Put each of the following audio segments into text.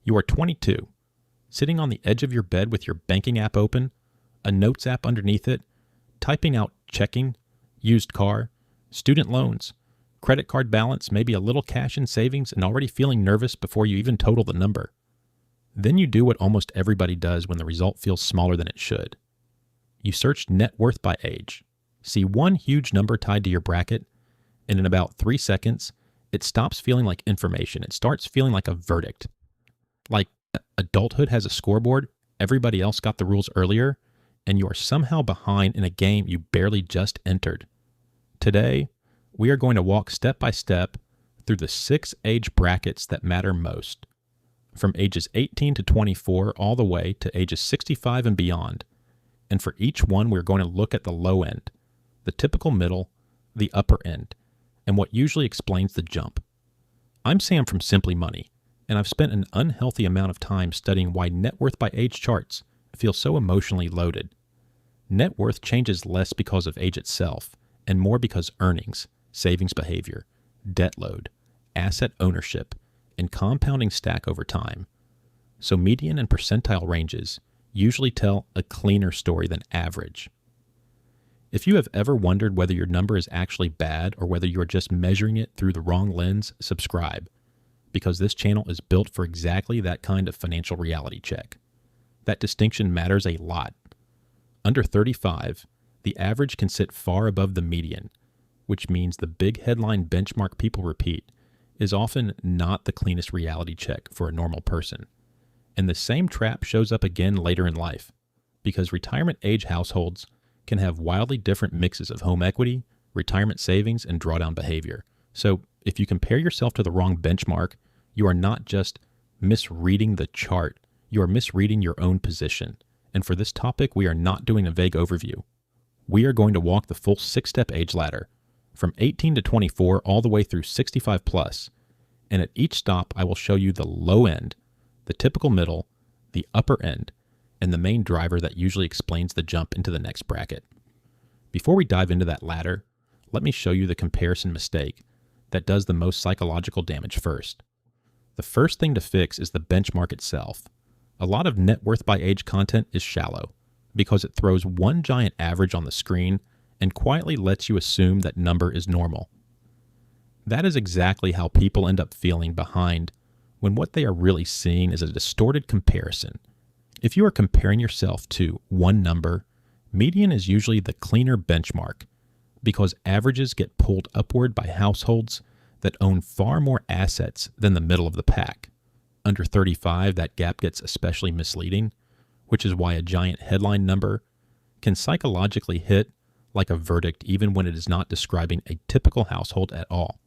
You are 22, sitting on the edge of your bed with your banking app open, a notes app underneath it, typing out checking, used car, student loans, credit card balance, maybe a little cash in savings, and already feeling nervous before you even total the number. Then you do what almost everybody does when the result feels smaller than it should. You search net worth by age, see one huge number tied to your bracket, and in about 3 seconds, it stops feeling like information. It starts feeling like a verdict. Like adulthood has a scoreboard, everybody else got the rules earlier, and you are somehow behind in a game you barely just entered. Today, we are going to walk step by step through the 6 age brackets that matter most, from ages 18 to 24 all the way to ages 65 and beyond. And for each one, we're going to look at the low end, the typical middle, the upper end, and what usually explains the jump. I'm Sam from Simply Money, and I've spent an unhealthy amount of time studying why net worth by age charts feel so emotionally loaded. Net worth changes less because of age itself, and more because earnings, savings behavior, debt load, asset ownership, and compounding stack over time. So median and percentile ranges usually tell a cleaner story than average. If you have ever wondered whether your number is actually bad or whether you are just measuring it through the wrong lens, subscribe, because this channel is built for exactly that kind of financial reality check. That distinction matters a lot. Under 35, the average can sit far above the median, which means the big headline benchmark people repeat is often not the cleanest reality check for a normal person. And the same trap shows up again later in life, because retirement age households can have wildly different mixes of home equity, retirement savings, and drawdown behavior. So if you compare yourself to the wrong benchmark, you are not just misreading the chart, you are misreading your own position. And for this topic, we are not doing a vague overview. We are going to walk the full 6-step age ladder, from 18 to 24 all the way through 65 plus. And at each stop, I will show you the low end, the typical middle, the upper end, and the main driver that usually explains the jump into the next bracket. Before we dive into that ladder, let me show you the comparison mistake that does the most psychological damage first. The first thing to fix is the benchmark itself. A lot of net worth by age content is shallow because it throws one giant average on the screen and quietly lets you assume that number is normal. That is exactly how people end up feeling behind when what they are really seeing is a distorted comparison. If you are comparing yourself to one number, median is usually the cleaner benchmark because averages get pulled upward by households that own far more assets than the middle of the pack. Under 35, that gap gets especially misleading, which is why a giant headline number can psychologically hit like a verdict even when it is not describing a typical household at all.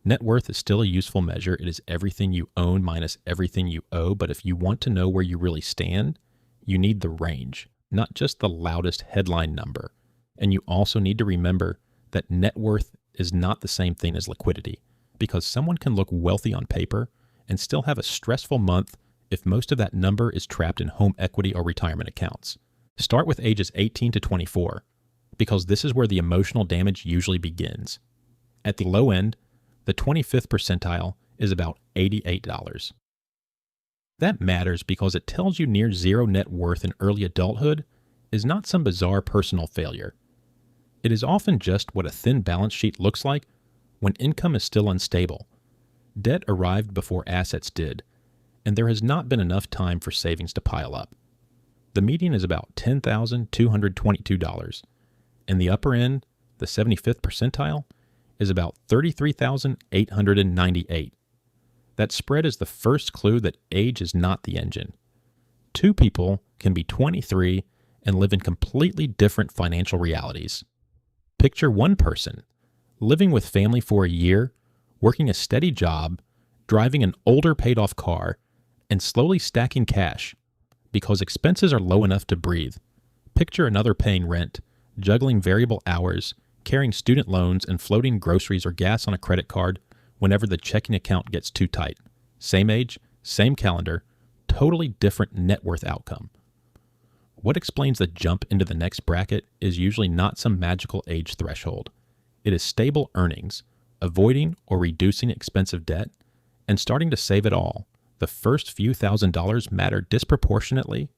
Net worth is still a useful measure. It is everything you own minus everything you owe, but if you want to know where you really stand, you need the range, not just the loudest headline number. And you also need to remember that net worth is not the same thing as liquidity, because someone can look wealthy on paper and still have a stressful month if most of that number is trapped in home equity or retirement accounts. Start with ages 18 to 24, because this is where the emotional damage usually begins. At the low end, the 25th percentile is about $88. That matters because it tells you near zero net worth in early adulthood is not some bizarre personal failure. It is often just what a thin balance sheet looks like when income is still unstable. Debt arrived before assets did, and there has not been enough time for savings to pile up. The median is about $10,222, and the upper end, the 75th percentile, is about $33,898. That spread is the first clue that age is not the engine. Two people can be 23 and live in completely different financial realities. Picture one person living with family for a year, working a steady job, driving an older paid-off car, and slowly stacking cash because expenses are low enough to breathe. Picture another paying rent, juggling variable hours, carrying student loans, and floating groceries or gas on a credit card whenever the checking account gets too tight. Same age, same calendar, totally different net worth outcome. What explains the jump into the next bracket is usually not some magical age threshold. It is stable earnings, avoiding or reducing expensive debt, and starting to save it all, the first few $1,000s matter disproportionately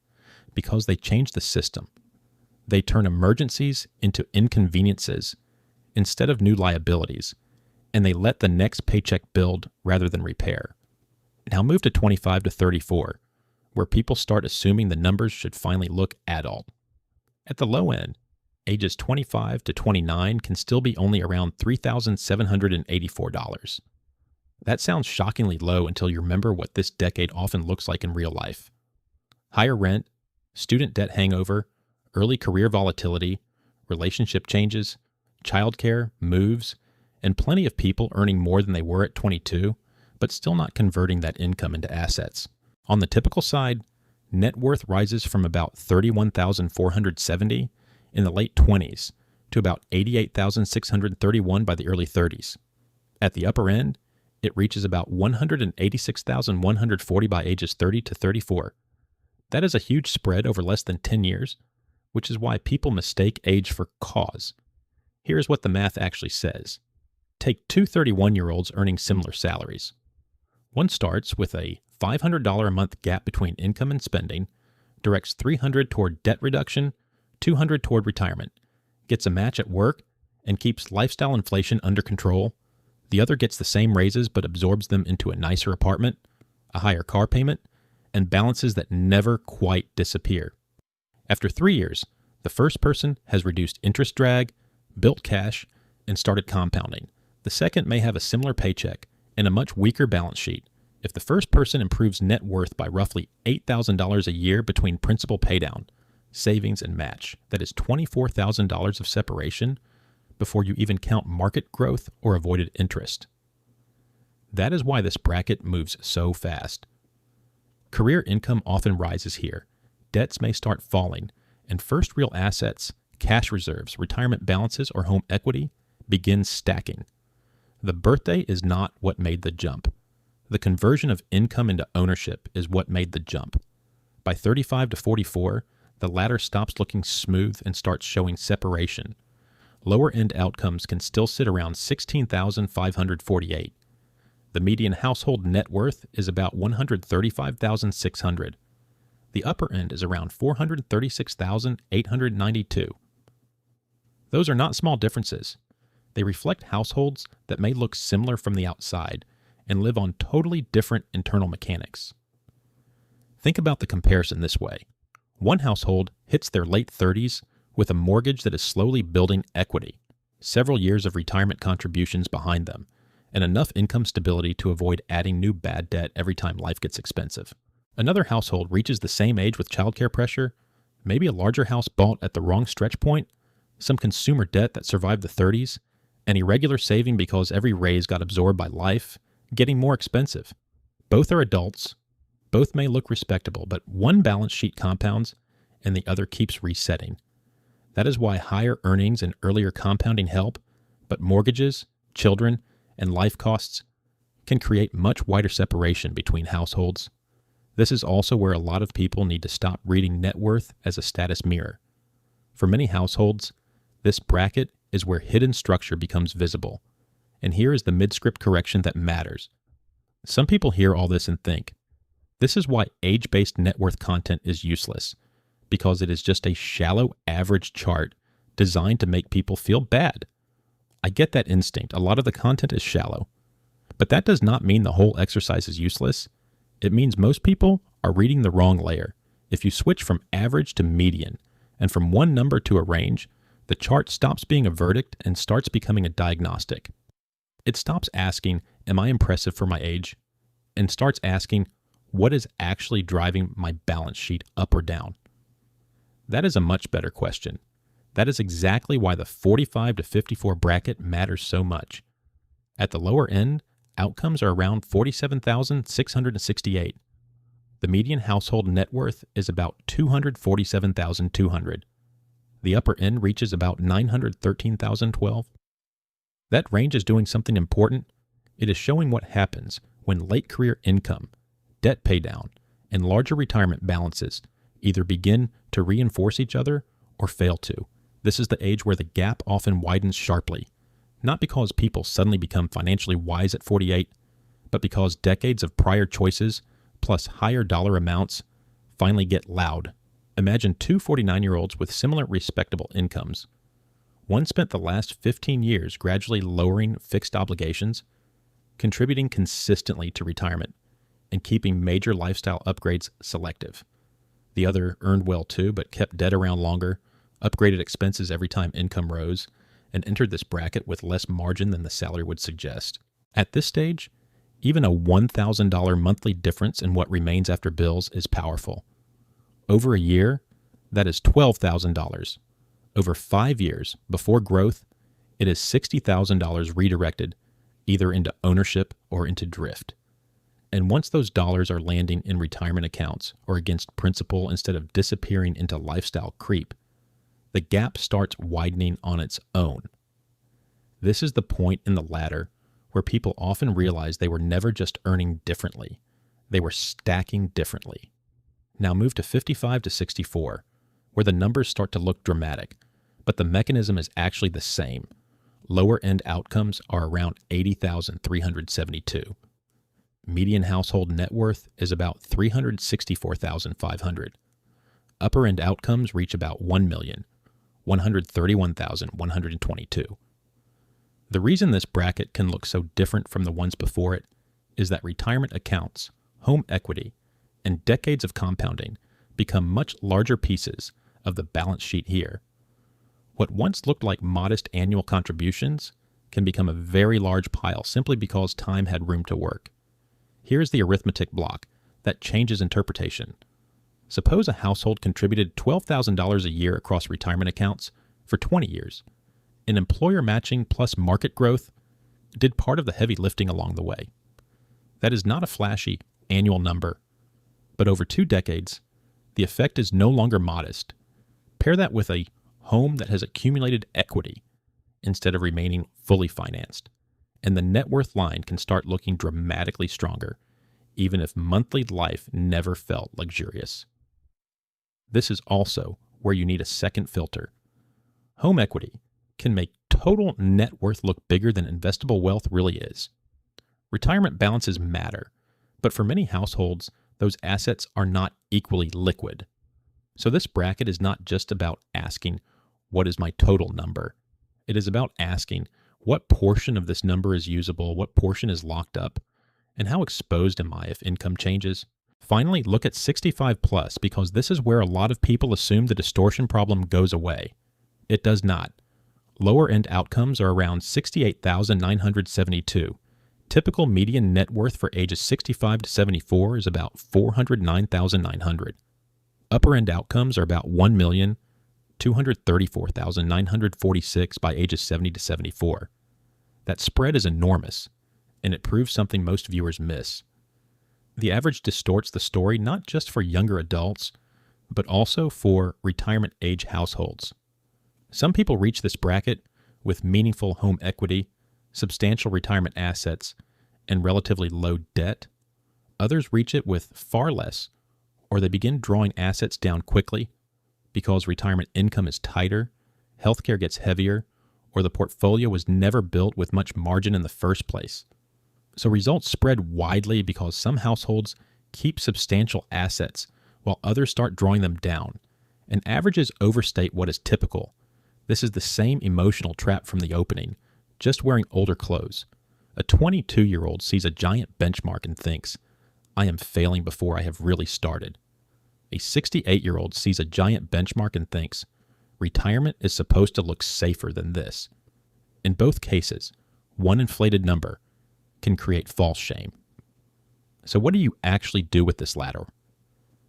because they change the system. They turn emergencies into inconveniences instead of new liabilities, and they let the next paycheck build rather than repair. Now move to 25 to 34, where people start assuming the numbers should finally look adult. At the low end, ages 25 to 29 can still be only around $3,784. That sounds shockingly low until you remember what this decade often looks like in real life. Higher rent, student debt hangover, early career volatility, relationship changes, childcare, moves, and plenty of people earning more than they were at 22, but still not converting that income into assets. On the typical side, net worth rises from about $31,470 in the late 20s to about $88,631 by the early 30s. At the upper end, it reaches about $186,140 by ages 30 to 34. That is a huge spread over less than 10 years, which is why people mistake age for cause. Here's what the math actually says. Take two 31-year-olds earning similar salaries. One starts with a $500 a month gap between income and spending, directs $300 toward debt reduction, $200 toward retirement, gets a match at work, and keeps lifestyle inflation under control. The other gets the same raises but absorbs them into a nicer apartment, a higher car payment, and balances that never quite disappear. After 3 years, the first person has reduced interest drag, built cash, and started compounding. The second may have a similar paycheck and a much weaker balance sheet. If the first person improves net worth by roughly $8,000 a year between principal paydown, savings, and match, that is $24,000 of separation before you even count market growth or avoided interest. That is why this bracket moves so fast. Career income often rises here. Debts may start falling, and first real assets, cash reserves, retirement balances, or home equity begin stacking. The birthday is not what made the jump. The conversion of income into ownership is what made the jump. By 35 to 44, the ladder stops looking smooth and starts showing separation. Lower-end outcomes can still sit around $16,548. The median household net worth is about $135,600. The upper end is around $436,892. Those are not small differences. They reflect households that may look similar from the outside and live on totally different internal mechanics. Think about the comparison this way. One household hits their late 30s with a mortgage that is slowly building equity, several years of retirement contributions behind them, and enough income stability to avoid adding new bad debt every time life gets expensive. Another household reaches the same age with childcare pressure, maybe a larger house bought at the wrong stretch point, some consumer debt that survived the 30s, and irregular saving because every raise got absorbed by life, getting more expensive. Both are adults. Both may look respectable, but one balance sheet compounds and the other keeps resetting. That is why higher earnings and earlier compounding help, but mortgages, children, and life costs can create much wider separation between households. This is also where a lot of people need to stop reading net worth as a status mirror. For many households, this bracket is where hidden structure becomes visible. And here is the mid-script correction that matters. Some people hear all this and think, this is why age-based net worth content is useless, because it is just a shallow average chart designed to make people feel bad. I get that instinct. A lot of the content is shallow. But that does not mean the whole exercise is useless. It means most people are reading the wrong layer. If you switch from average to median, and from one number to a range, the chart stops being a verdict and starts becoming a diagnostic. It stops asking, am I impressive for my age? And starts asking, what is actually driving my balance sheet up or down? That is a much better question. That is exactly why the 45 to 54 bracket matters so much. At the lower end, outcomes are around $47,668. The median household net worth is about $247,200. The upper end reaches about $913,012. That range is doing something important. It is showing what happens when late career income, debt paydown, and larger retirement balances either begin to reinforce each other or fail to. This is the age where the gap often widens sharply, not because people suddenly become financially wise at 48, but because decades of prior choices plus higher dollar amounts finally get loud. Imagine two 49-year-olds with similar respectable incomes. One spent the last 15 years gradually lowering fixed obligations, contributing consistently to retirement, and keeping major lifestyle upgrades selective. The other earned well too, but kept debt around longer, upgraded expenses every time income rose, and entered this bracket with less margin than the salary would suggest. At this stage, even a $1,000 monthly difference in what remains after bills is powerful. Over a year, that is $12,000. Over 5 years, before growth, it is $60,000 redirected either into ownership or into drift. And once those dollars are landing in retirement accounts or against principal instead of disappearing into lifestyle creep, the gap starts widening on its own. This is the point in the ladder where people often realize they were never just earning differently, they were stacking differently. Now move to 55 to 64, where the numbers start to look dramatic, but the mechanism is actually the same. Lower end outcomes are around $80,372. Median household net worth is about $364,500. Upper end outcomes reach about $1,131,122. The reason this bracket can look so different from the ones before it is that retirement accounts, home equity, and decades of compounding become much larger pieces of the balance sheet here. What once looked like modest annual contributions can become a very large pile simply because time had room to work. Here's the arithmetic block that changes interpretation. Suppose a household contributed $12,000 a year across retirement accounts for 20 years. And employer matching plus market growth did part of the heavy lifting along the way. That is not a flashy annual number, but over 2 decades, the effect is no longer modest. Pair that with a home that has accumulated equity instead of remaining fully financed, and the net worth line can start looking dramatically stronger, even if monthly life never felt luxurious. This is also where you need a second filter. Home equity can make total net worth look bigger than investable wealth really is. Retirement balances matter, but for many households, those assets are not equally liquid. So this bracket is not just about asking, what is my total number? It is about asking, what portion of this number is usable, what portion is locked up, and how exposed am I if income changes? Finally, look at 65 plus, because this is where a lot of people assume the distortion problem goes away. It does not. Lower end outcomes are around $68,972. Typical median net worth for ages 65 to 74 is about $409,900. Upper end outcomes are about $1,234,946 by ages 70 to 74. That spread is enormous, and it proves something most viewers miss. The average distorts the story not just for younger adults, but also for retirement age households. Some people reach this bracket with meaningful home equity, substantial retirement assets, and relatively low debt. Others reach it with far less, or they begin drawing assets down quickly because retirement income is tighter, healthcare gets heavier, or the portfolio was never built with much margin in the first place. So results spread widely because some households keep substantial assets while others start drawing them down, and averages overstate what is typical. This is the same emotional trap from the opening, just wearing older clothes. A 22-year-old sees a giant benchmark and thinks, I am failing before I have really started. A 68-year-old sees a giant benchmark and thinks, retirement is supposed to look safer than this. In both cases, one inflated number can create false shame. So what do you actually do with this ladder?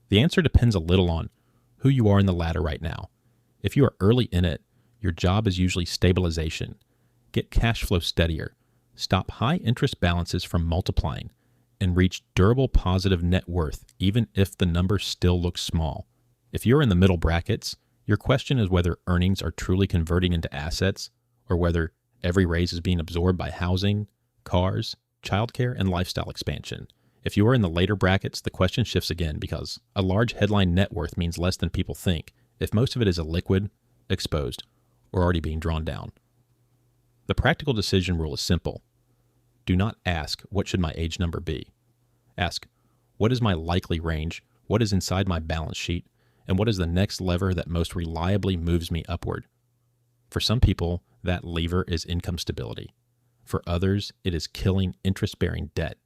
The answer depends a little on who you are in the ladder right now. If you are early in it, your job is usually stabilization. Get cash flow steadier, stop high interest balances from multiplying, and reach durable positive net worth even if the number still looks small. If you're in the middle brackets, your question is whether earnings are truly converting into assets or whether every raise is being absorbed by housing, cars, childcare, and lifestyle expansion. If you are in the later brackets, the question shifts again because a large headline net worth means less than people think if most of it is illiquid, exposed, or already being drawn down. The practical decision rule is simple. Do not ask, what should my age number be? Ask, What is my likely range? What is inside my balance sheet? And what is the next lever that most reliably moves me upward? For some people, that lever is income stability. For others, it is killing interest-bearing debt.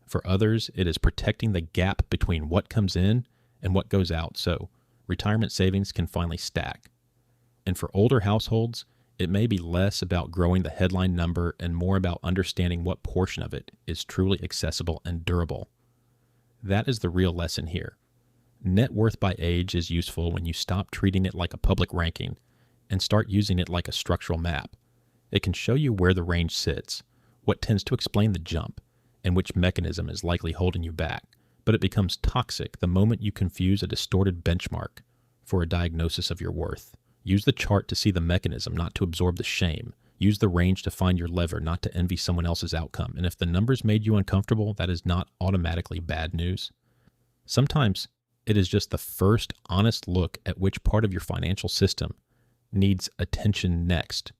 For others, it is protecting the gap between what comes in and what goes out so retirement savings can finally stack. And for older households, it may be less about growing the headline number and more about understanding what portion of it is truly accessible and durable. That is the real lesson here. Net worth by age is useful when you stop treating it like a public ranking and start using it like a structural map. It can show you where the range sits, what tends to explain the jump, and which mechanism is likely holding you back. But it becomes toxic the moment you confuse a distorted benchmark for a diagnosis of your worth. Use the chart to see the mechanism, not to absorb the shame. Use the range to find your lever, not to envy someone else's outcome. And if the numbers made you uncomfortable, that is not automatically bad news. Sometimes it is just the first honest look at which part of your financial system needs attention next